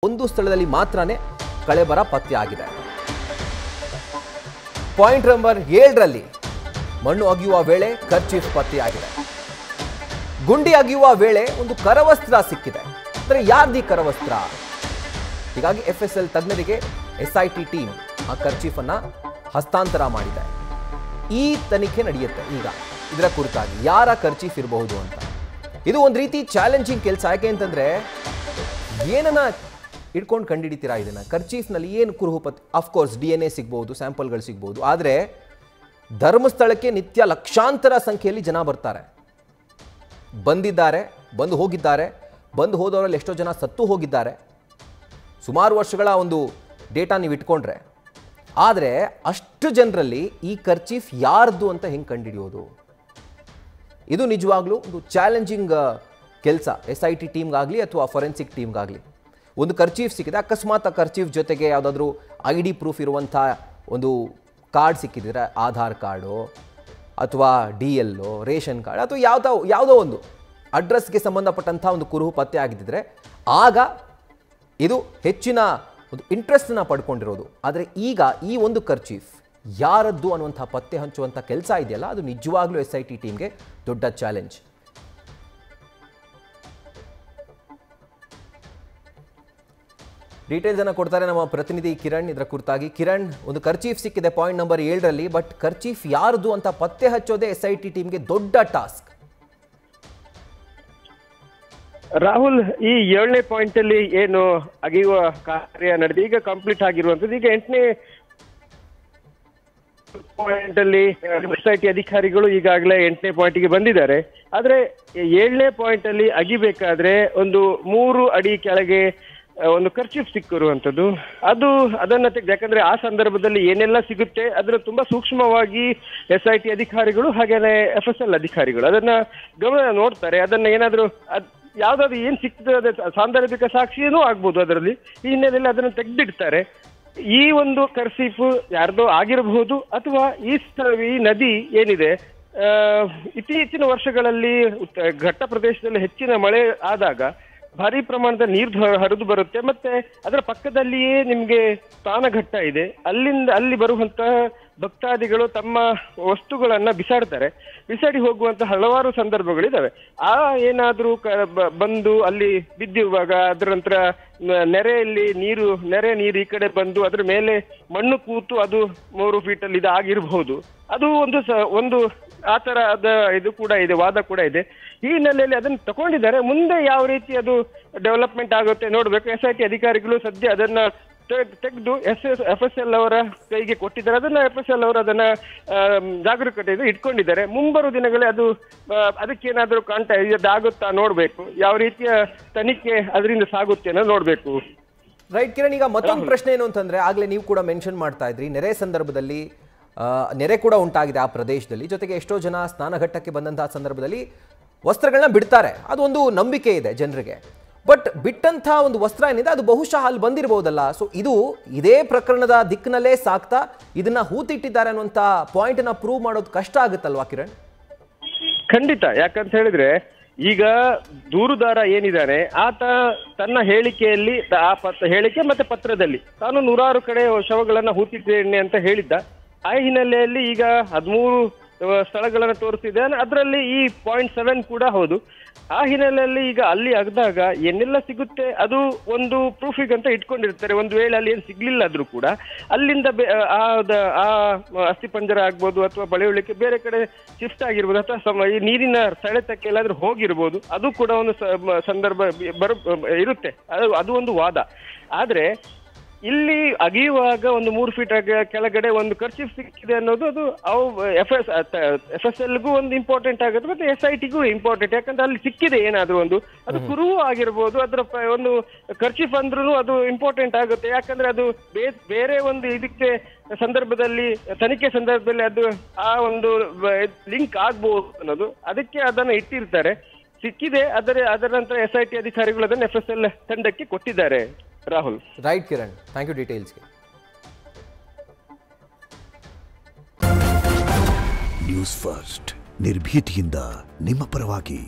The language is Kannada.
ಒಂದು ಸ್ಥಳದಲ್ಲಿ ಮಾತ್ರನೇ ಕಳೆಬರ ಪತ್ತೆ ಆಗಿದೆ. ಪಾಯಿಂಟ್ ನಂಬರ್ 7ರಲ್ಲಿ ಮಣ್ಣು ಅಗೆಯುವ ವೇಳೆ ಕರ್ಚೀಫ್ ಪತ್ತೆಯಾಗಿದೆ. ಗುಂಡಿ ಅಗೆಯುವ ವೇಳೆ ಒಂದು ಕರವಸ್ತ್ರ ಸಿಕ್ಕಿದೆ. ಅಂದರೆ ಯಾರ್ದಿ ಕರವಸ್ತ್ರ? ಹೀಗಾಗಿ FSL ತಜ್ಞರಿಗೆ SIT ಟೀಮ್ ಆ ಕರ್ಚೀಫ್ ಅನ್ನ ಹಸ್ತಾಂತರ ಮಾಡಿದೆ. ಈ ತನಿಖೆ ನಡೆಯುತ್ತೆ ಈಗ ಇದರ ಕುರಿತಾಗಿ ಯಾರ ಕರ್ಚೀಫ್ ಇರಬಹುದು ಅಂತ. ಇದು ಒಂದು ರೀತಿ ಚಾಲೆಂಜಿಂಗ್ ಕೆಲಸ. ಯಾಕೆ ಅಂತಂದ್ರೆ ಏನನ್ನ ಇಟ್ಕೊಂಡು ಕಂಡುಹಿಡಿತೀರಾ ಇದನ್ನ? ಕರ್ಚೀಫ್ನಲ್ಲಿ ಏನು ಕುರುಹು ಪತ್ತೆ? ಅಫ್ಕೋರ್ಸ್ DNA ಸಿಗ್ಬೋದು, ಸ್ಯಾಂಪಲ್ಗಳು ಸಿಗ್ಬೋದು. ಆದರೆ ಧರ್ಮಸ್ಥಳಕ್ಕೆ ನಿತ್ಯ ಲಕ್ಷಾಂತರ ಸಂಖ್ಯೆಯಲ್ಲಿ ಜನ ಬರ್ತಾರೆ, ಬಂದಿದ್ದಾರೆ, ಬಂದು ಹೋಗಿದ್ದಾರೆ. ಬಂದು ಹೋದವರಲ್ಲಿ ಎಷ್ಟೋ ಜನ ಸತ್ತು ಹೋಗಿದ್ದಾರೆ. ಸುಮಾರು ವರ್ಷಗಳ ಒಂದು ಡೇಟಾ ನೀವು ಇಟ್ಕೊಂಡ್ರೆ. ಆದರೆ ಅಷ್ಟು ಜನರಲ್ಲಿ ಈ ಕರ್ಚೀಫ್ ಯಾರ್ದು ಅಂತ ಹೆಂಗೆ ಕಂಡುಹಿಡಿಯೋದು? ಇದು ನಿಜವಾಗ್ಲೂ ಒಂದು ಚಾಲೆಂಜಿಂಗ್ ಕೆಲಸ SIT ಟೀಮ್ಗಾಗಲಿ ಅಥವಾ ಫೊರೆನ್ಸಿಕ್ ಟೀಮ್ಗಾಗಲಿ. ಒಂದು ಕರ್ಚೀಫ್ ಸಿಕ್ಕಿದೆ, ಅಕಸ್ಮಾತ್ ಆ ಕರ್ಚೀಫ್ ಜೊತೆಗೆ ಯಾವುದಾದ್ರೂ ID ಪ್ರೂಫ್ ಇರುವಂಥ ಒಂದು ಕಾರ್ಡ್ ಸಿಕ್ಕಿದ್ರೆ, ಆಧಾರ್ ಕಾರ್ಡು ಅಥವಾ DL ರೇಷನ್ ಕಾರ್ಡ್ ಅಥವಾ ಯಾವುದೋ ಒಂದು ಅಡ್ರೆಸ್ಗೆ ಸಂಬಂಧಪಟ್ಟಂಥ ಒಂದು ಕುರುಹು ಪತ್ತೆ ಆಗಿದ್ದರೆ ಆಗ ಇದು ಹೆಚ್ಚಿನ ಒಂದು ಇಂಟ್ರೆಸ್ಟನ್ನು ಪಡ್ಕೊಂಡಿರೋದು. ಆದರೆ ಈಗ ಈ ಒಂದು ಕರ್ಚೀಫ್ ಯಾರದ್ದು ಅನ್ನುವಂಥ ಪತ್ತೆ ಹಂಚುವಂಥ ಕೆಲಸ ಇದೆಯಲ್ಲ, ಅದು ನಿಜವಾಗ್ಲೂ SIT ಟೀಮ್ಗೆ ದೊಡ್ಡ ಚಾಲೆಂಜ್. ಡೀಟೇಲ್ಸ್ ಅನ್ನು ಕೊಡ್ತಾರೆ ನಮ್ಮ ಪ್ರತಿನಿಧಿ ಕಿರಣ್ ಇದರ ಕುರಿತಾಗಿ. ಕಿರಣ್, ಒಂದು ಕರ್ಚೀಫ್ ಸಿಕ್ಕಿದೆ ಪಾಯಿಂಟ್ ನಂಬರ್ 7ರಲ್ಲಿ, ಬಟ್ ಕರ್ಚೀಫ್ ಯಾರ್ದು ಅಂತ ಪತ್ತೆ ಹಚ್ಚೋದೇ SIT ಟೀಮ್ಗೆ ದೊಡ್ಡ ಟಾಸ್ಕ್. ರಾಹುಲ್, ಈ 7ನೇ ಪಾಯಿಂಟ್ ಅಲ್ಲಿ ಏನು ಅಗೆಯುವ ಕಾರ್ಯ ನಡೆದು ಈಗ ಕಂಪ್ಲೀಟ್ ಆಗಿರುವಂತದ್ದು. ಈಗ 8ನೇ ಪಾಯಿಂಟ್ ಅಲ್ಲಿ SIT ಅಧಿಕಾರಿಗಳು ಈಗಾಗಲೇ 8ನೇ ಪಾಯಿಂಟ್ಗೆ ಬಂದಿದ್ದಾರೆ. ಆದ್ರೆ 7ನೇ ಪಾಯಿಂಟ್ ಅಲ್ಲಿ ಅಗಿಬೇಕಾದ್ರೆ ಒಂದು 3 ಅಡಿ ಕೆಳಗೆ ಒಂದು ಕರ್ಚೀಫ್ ಸಿಕ್ಕಿರುವಂತದ್ದು. ಅದನ್ನ ಯಾಕಂದ್ರೆ ಆ ಸಂದರ್ಭದಲ್ಲಿ ಏನೆಲ್ಲ ಸಿಗುತ್ತೆ ಅದನ್ನ ತುಂಬಾ ಸೂಕ್ಷ್ಮವಾಗಿ SIT ಅಧಿಕಾರಿಗಳು ಹಾಗೇನೆ FSL ಅಧಿಕಾರಿಗಳು ಅದನ್ನ ನೋಡ್ತಾರೆ. ಅದನ್ನ ಏನಾದ್ರು ಯಾವ್ದಾದ್ರು ಏನ್ ಸಿಗ್ತದೆ ಅದೇ ಸಾಂದರ್ಭಿಕ ಸಾಕ್ಷಿಯೂ ಆಗ್ಬೋದು ಅದರಲ್ಲಿ. ಈ ಹಿನ್ನೆಲೆಯಲ್ಲಿ ಅದನ್ನು ತೆಗೆದಿಡ್ತಾರೆ. ಈ ಒಂದು ಕರ್ಚೀಫ್ ಯಾರ್ದೋ ಆಗಿರಬಹುದು ಅಥವಾ ಈ ನದಿ ಏನಿದೆ ಇತ್ತೀಚಿನ ವರ್ಷಗಳಲ್ಲಿ ಘಟ್ಟ ಪ್ರದೇಶದಲ್ಲಿ ಹೆಚ್ಚಿನ ಮಳೆ ಆದಾಗ ಭಾರಿ ಪ್ರಮಾಣದ ನೀರು ಹರಿದು ಬರುತ್ತೆ. ಮತ್ತೆ ಅದರ ಪಕ್ಕದಲ್ಲಿಯೇ ನಿಮ್ಗೆ ಸ್ನಾನಘಟ್ಟ ಇದೆ. ಅಲ್ಲಿ ಬರುವಂತಹ ಭಕ್ತಾದಿಗಳು ತಮ್ಮ ವಸ್ತುಗಳನ್ನ ಬಿಸಾಡಿ ಹೋಗುವಂತ ಹಲವಾರು ಸಂದರ್ಭಗಳಿದಾವೆ. ಏನಾದ್ರೂ ಬಂದು ಅಲ್ಲಿ ಬಿದ್ದಿರುವಾಗ ಅದರ ನಂತರ ನೆರೆ ನೀರು ಈ ಕಡೆ ಬಂದು ಅದ್ರ ಮೇಲೆ ಮಣ್ಣು ಕೂತು ಅದು 3 ಫೀಟಲ್ಲಿ ಇದು ಆಗಿರಬಹುದು. ಅದು ಒಂದು ಆ ತರಹದ ಇದು ಕೂಡ ಇದೆ, ವಾದ ಕೂಡ ಇದೆ. ಈ ಹಿನ್ನೆಲೆಯಲ್ಲಿ ಅದನ್ನು ತಗೊಂಡಿದ್ದಾರೆ. ಮುಂದೆ ಯಾವ ರೀತಿ ಅದು ಡೆವಲಪ್ಮೆಂಟ್ ಆಗುತ್ತೆ ನೋಡ್ಬೇಕು. SIT ಅಧಿಕಾರಿಗಳು ಸದ್ಯ ಅದನ್ನ ತೆಗೆದು FSL ಅವರ ಕೈಗೆ ಕೊಟ್ಟಿದ್ದಾರೆ. ಅದನ್ನ FSL ಅವರು ಅದನ್ನ ಜಾಗರೂಕತೆಯಿಂದ ಇಟ್ಕೊಂಡಿದ್ದಾರೆ. ಮುಂಬರುವ ದಿನಗಳೇ ಅದಕ್ಕೇನಾದ್ರೂ ಇದಾಗುತ್ತಾ ನೋಡ್ಬೇಕು. ಯಾವ ರೀತಿಯ ತನಿಖೆ ಅದರಿಂದ ಸಾಗುತ್ತೆ ಅನ್ನೋದು ನೋಡ್ಬೇಕು. ರೈಟ್ ಕಿರಣ್, ಈಗ ಮತ್ತೊಂದು ಪ್ರಶ್ನೆ ಏನು ಅಂತಂದ್ರೆ, ಆಗ್ಲೇ ನೀವು ಕೂಡ ಮೆನ್ಷನ್ ಮಾಡ್ತಾ ಇದ್ರಿ, ನೆರೆ ಸಂದರ್ಭದಲ್ಲಿ ನೆರೆ ಕೂಡ ಉಂಟಾಗಿದೆ ಆ ಪ್ರದೇಶದಲ್ಲಿ. ಜೊತೆಗೆ ಎಷ್ಟೋ ಜನ ಸ್ನಾನಘಟ್ಟಕ್ಕೆ ಬಂದಂತಹ ಸಂದರ್ಭದಲ್ಲಿ ವಸ್ತ್ರಗಳನ್ನ ಬಿಡ್ತಾರೆ. ಅದು ಒಂದು ನಂಬಿಕೆ ಇದೆ ಜನರಿಗೆ. ಬಟ್ ಬಿಟ್ಟಂಥ ಒಂದು ವಸ್ತ್ರ ಏನಿದೆ ಅದು ಬಹುಶಃ ಅಲ್ಲಿ ಬಂದಿರಬಹುದಲ್ಲ. ಸೊ ಇದೇ ಪ್ರಕರಣದ ದಿಕ್ಕಿನಲ್ಲೇ ಸಾಕ್ತಾ ಇದನ್ನ ಹೂತಿಟ್ಟಿದ್ದಾರೆ ಅನ್ನುವಂಥ ಪಾಯಿಂಟ್ ಅನ್ನ ಪ್ರೂವ್ ಮಾಡೋದು ಕಷ್ಟ ಆಗುತ್ತಲ್ವಾ ಕಿರಣ್? ಖಂಡಿತ. ಯಾಕಂತ ಹೇಳಿದ್ರೆ ಈಗ ದೂರುದಾರ ಏನಿದ್ದಾನೆ ಆತ ತನ್ನ ಹೇಳಿಕೆಯಲ್ಲಿ ಹೇಳಿಕೆ ಮತ್ತೆ ಪತ್ರದಲ್ಲಿ ತಾನು 100 ಕಡೆ ಶವಗಳನ್ನ ಹೂತಿದ್ದೇನೆ ಅಂತ ಹೇಳಿದ್ದ. ಆ ಹಿನ್ನೆಲೆಯಲ್ಲಿ ಈಗ 13 ಸ್ಥಳಗಳನ್ನು ತೋರಿಸಿದ್ದಾನೆ. ಅದರಲ್ಲಿ ಈ 0.7 ಕೂಡ ಹೌದು. ಆ ಹಿನ್ನೆಲೆಯಲ್ಲಿ ಈಗ ಅಲ್ಲಿ ಅಗದಾಗ ಏನೆಲ್ಲ ಸಿಗುತ್ತೆ ಅದು ಒಂದು ಪ್ರೂಫಿಗಂತ ಇಟ್ಕೊಂಡಿರ್ತಾರೆ. ಒಂದು ವೇಳೆ ಅಲ್ಲಿ ಏನು ಸಿಗ್ಲಿಲ್ಲ ಆದ್ರೂ ಕೂಡ ಅಲ್ಲಿಂದ ಆ ಅಸ್ಥಿಪಂಜರ ಆಗ್ಬೋದು ಅಥವಾ ಬಳೆಯುಳಿಕೆ ಬೇರೆ ಕಡೆ ಶಿಫ್ಟ್ ಆಗಿರ್ಬೋದು ಅಥವಾ ಈ ನೀರಿನ ಸೆಳೆತಕ್ಕೆ ಎಲ್ಲಾದ್ರೂ ಹೋಗಿರ್ಬೋದು. ಅದು ಕೂಡ ಒಂದು ಸಂದರ್ಭ ಇರುತ್ತೆ. ಅದು ಒಂದು ವಾದ. ಆದ್ರೆ ಇಲ್ಲಿ ಅಗೆಯುವಾಗ ಒಂದು 3 ಫೀಟ್ ಕೆಳಗಡೆ ಒಂದು ಕರ್ಚೀಫ್ ಸಿಕ್ಕಿದೆ ಅನ್ನೋದು ಅದು FSLಗೂ ಒಂದು ಇಂಪಾರ್ಟೆಂಟ್ ಆಗುತ್ತೆ ಮತ್ತೆ SITಗೂ ಇಂಪಾರ್ಟೆಂಟ್. ಯಾಕಂದ್ರೆ ಅಲ್ಲಿ ಸಿಕ್ಕಿದೆ ಏನಾದ್ರೂ ಅದು ಕುರುಹು ಆಗಿರ್ಬೋದು. ಅದರ ಒಂದು ಕರ್ಚೀಫ್ ಅಂದ್ರೂ ಅದು ಇಂಪಾರ್ಟೆಂಟ್ ಆಗುತ್ತೆ. ಯಾಕಂದ್ರೆ ಅದು ಬೇರೆ ಒಂದು ಇದಕ್ಕೆ ಸಂದರ್ಭದಲ್ಲಿ ತನಿಖೆ ಸಂದರ್ಭದಲ್ಲಿ ಅದು ಆ ಒಂದು ಲಿಂಕ್ ಆಗ್ಬಹುದು ಅನ್ನೋದು, ಅದಕ್ಕೆ ಅದನ್ನ ಇಟ್ಟಿರ್ತಾರೆ. ಸಿಕ್ಕಿದೆ. ಅದರ ನಂತರ SIT ಅಧಿಕಾರಿಗಳು ಅದನ್ನು FSL ತಂಡಕ್ಕೆ ಕೊಟ್ಟಿದ್ದಾರೆ. Rahul. Right Kiran, thank you ಡೀಟೇಲ್ಸ್ಗೆ. ನ್ಯೂಸ್ ಫಸ್ಟ್, ನಿರ್ಭೀತಿಯಿಂದ ನಿಮ್ಮ ಪರವಾಗಿ.